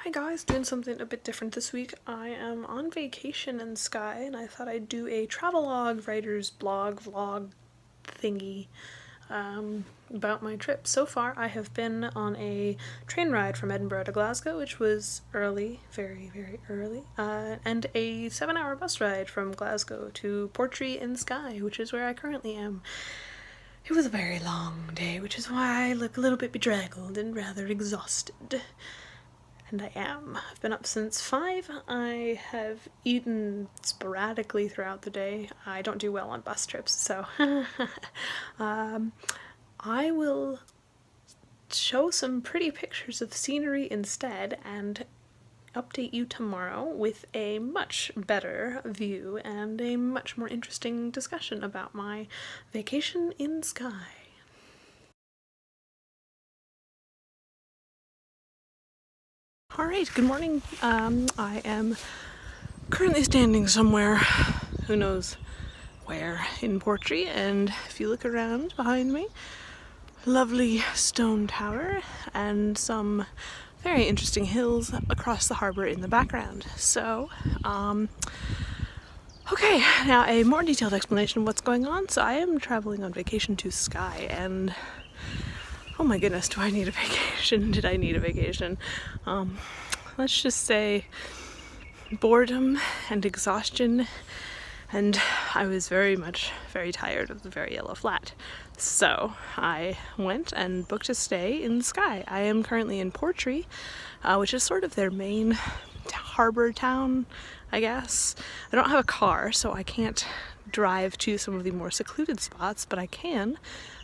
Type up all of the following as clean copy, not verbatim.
Hi guys, doing something a bit different this week. I am on vacation in Skye and I thought I'd do a travelogue, writer's blog, vlog thingy about my trip. So far I have been on a train ride from Edinburgh to Glasgow, which was early, very, very early, and a 7-hour bus ride from Glasgow to Portree in Skye, which is where I currently am. It was a very long day, which is why I look a little bit bedraggled and rather exhausted. And I am. I've been up since 5. I have eaten sporadically throughout the day. I don't do well on bus trips, so I will show some pretty pictures of scenery instead and update you tomorrow with a much better view and a much more interesting discussion about my vacation in Skye. Alright, good morning. I am currently standing somewhere, who knows where, in Portree, and if you look around behind me, lovely stone tower and some very interesting hills across the harbour in the background. So, okay, now a more detailed explanation of what's going on. So I am traveling on vacation to Skye, and oh my goodness, do I need a vacation? Did I need a vacation? Let's just say boredom and exhaustion, and I was very tired of the Very Yellow Flat. So I went and booked a stay in Skye. I am currently in Portree, which is sort of their main harbour town, I guess. I don't have a car, so I can't drive to some of the more secluded spots, but I can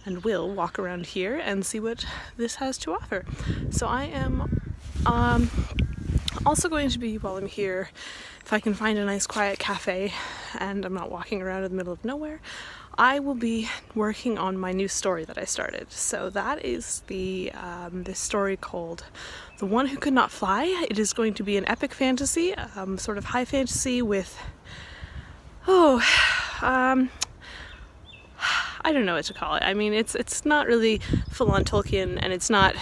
and will walk around here and see what this has to offer. So I am also going to be, while I'm here, if I can find a nice quiet cafe and I'm not walking around in the middle of nowhere, I will be working on my new story that I started. So that is this story called The One Who Could Not Fly. It is going to be an epic fantasy, sort of high fantasy with, I don't know what to call it. I mean, it's not really full-on Tolkien, and it's not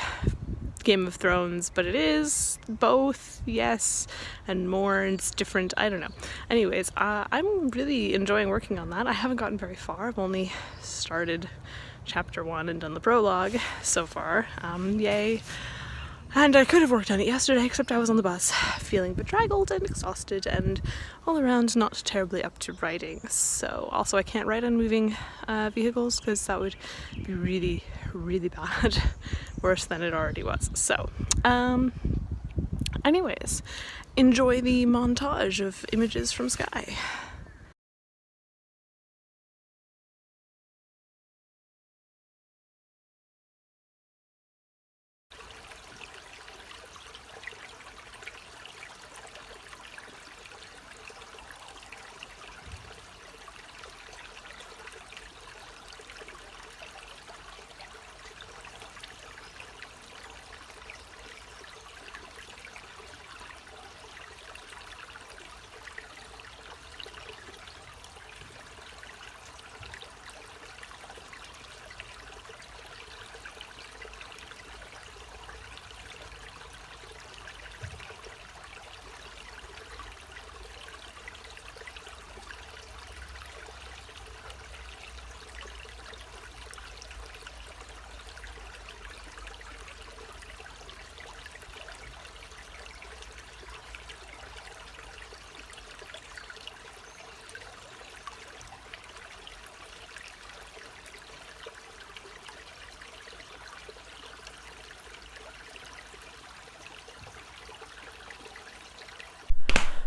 Game of Thrones, but it is both, yes, and more, and it's different. I don't know. Anyways, I'm really enjoying working on that. I haven't gotten very far. I've only started chapter 1 and done the prologue so far. Yay. And I could have worked on it yesterday, except I was on the bus, feeling bedraggled and exhausted and all around not terribly up to writing. So also I can't write on moving vehicles because that would be really, really bad. Worse than it already was. So, anyways, enjoy the montage of images from Skye.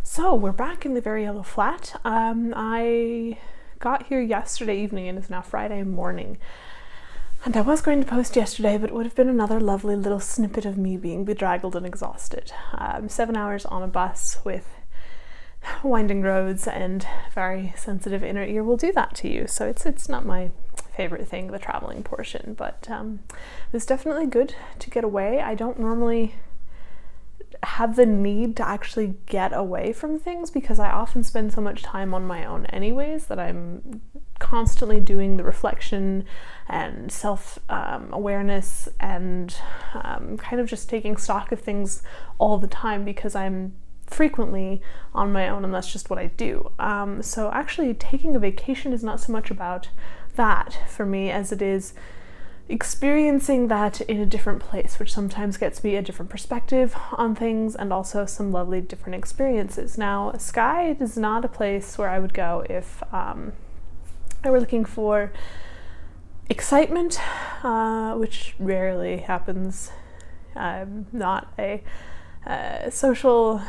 So we're back in the Very Yellow Flat. I got here yesterday evening and it's now Friday morning. And I was going to post yesterday, but it would have been another lovely little snippet of me being bedraggled and exhausted. 7 hours on a bus with winding roads and very sensitive inner ear will do that to you. So it's not my favorite thing, the traveling portion, but it's definitely good to get away. I don't normally have the need to actually get away from things because I often spend so much time on my own anyways that I'm constantly doing the reflection and self-awareness and kind of just taking stock of things all the time, because I'm frequently on my own and that's just what I do. So actually taking a vacation is not so much about that for me as it is experiencing that in a different place, which sometimes gets me a different perspective on things and also some lovely different experiences. Now, Skye is not a place where I would go if I were looking for excitement, which rarely happens. I'm not a social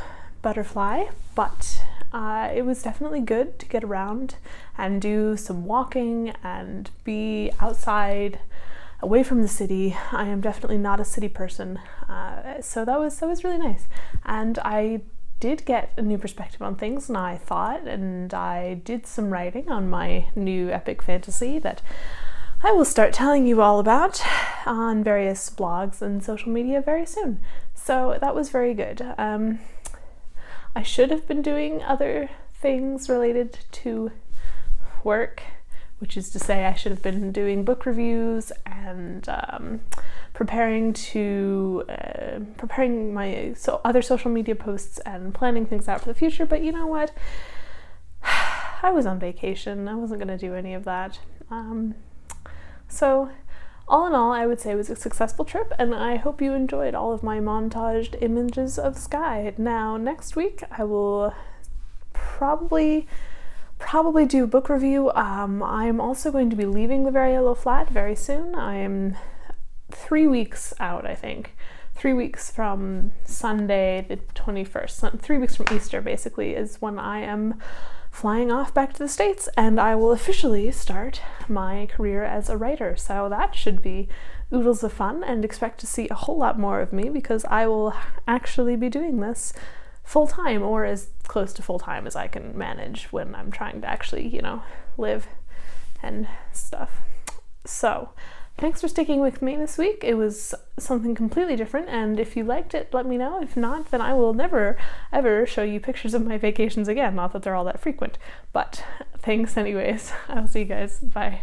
butterfly, but it was definitely good to get around and do some walking and be outside, away from the city. I am definitely not a city person, so that was really nice, and I did get a new perspective on things, and I thought, and I did some writing on my new epic fantasy that I will start telling you all about on various blogs and social media very soon. So that was very good. I should have been doing other things related to work, which is to say I should have been doing book reviews and preparing my other social media posts and planning things out for the future, but you know what? I was on vacation. I wasn't going to do any of that. So all in all, I would say it was a successful trip, and I hope you enjoyed all of my montaged images of Skye. Now, next week I will probably do a book review. I'm also going to be leaving the Very Yellow Flat very soon. I am 3 weeks out, I think. 3 weeks from Sunday the 21st. 3 weeks from Easter, basically, is when I am flying off back to the States, and I will officially start my career as a writer. So that should be oodles of fun, and expect to see a whole lot more of me, because I will actually be doing this full-time, or as close to full-time as I can manage when I'm trying to actually, live and stuff. So thanks for sticking with me this week. It was something completely different, and if you liked it, let me know. If not, then I will never ever show you pictures of my vacations again. Not that they're all that frequent, but thanks anyways. I'll see you guys. Bye.